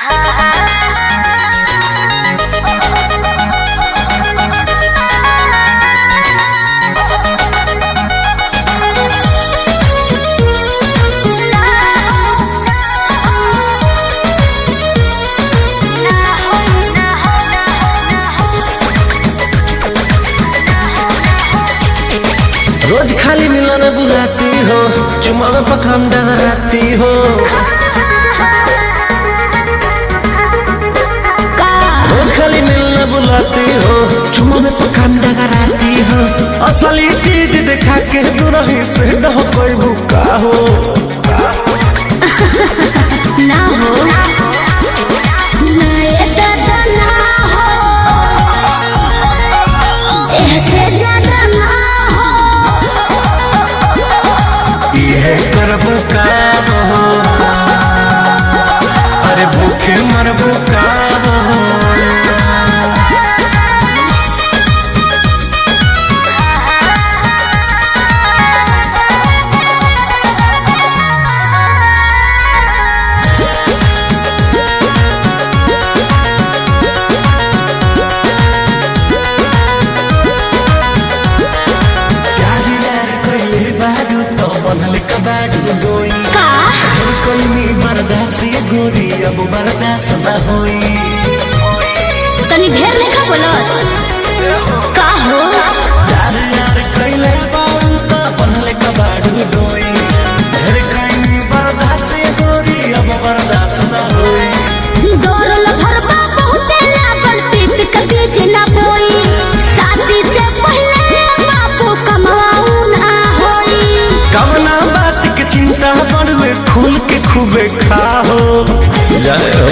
रोज खाली मिलन बुलाती हो, चुमा में पखान डगराती हो। रोज खाली मिलन बुलाती हो, चुमा में पखान डगराती हो। असली चीज दिखा के दुरही से न हो कोई भूखा हो ना हो करबू काम हो, अरे भूखे मरबू काम हो। गोरी अब बर्दाश्त न होई, तनी ढेर लेखा बोलत का हो। यार यार कइले बारू त बनले कबाड़ू डोई। ढेर कइनी बर्दाश्त गोरी अब बर्दाश्त न होई। दौड़ल भरबा बहुते लागल प्रीत के बीच ना बोई। शादी से पहले बापू कमाऊ ना होई। कवना बात के चिंता बड़ुए खुल के खूबे खाओ जय हो।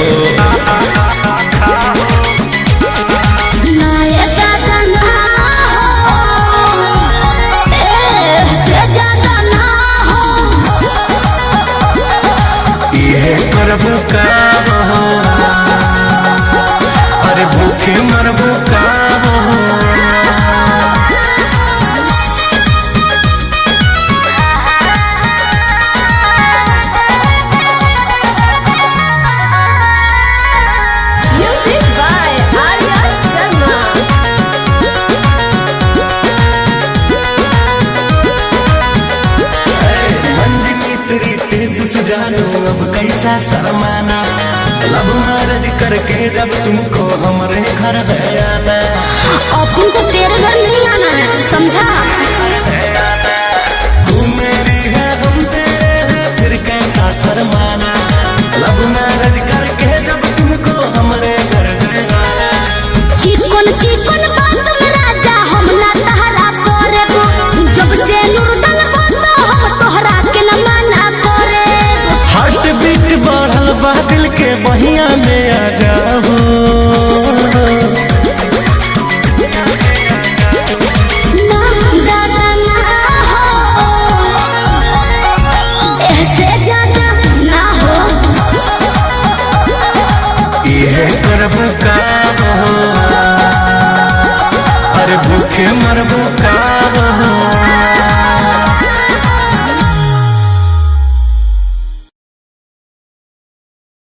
करबू काम हो, अरे भूखे मरबू काम हो। जानो अब कैसा शर्माना, लब मैरिज करके जब तुमको हमारे घर है आना। अब तुमको तेरे घर नहीं आना है, समझा। तू मेरी है हम तेरे हैं, फिर कैसा शर्माना। लब मैरिज करके जब तुमको हमारे घर है आना। चिकन चिकन बात में राजा हम ना तहरा करेबो। जब से नूर डलबो तो हम तोहरा के न माना करे। बीट बढ़ल बा दिल के बहिया में आ जाओ। ना दादा ना हो, ऐसे ज्यादा ना हो। ये करबू काम हो, अरे भूखे मरबू काम।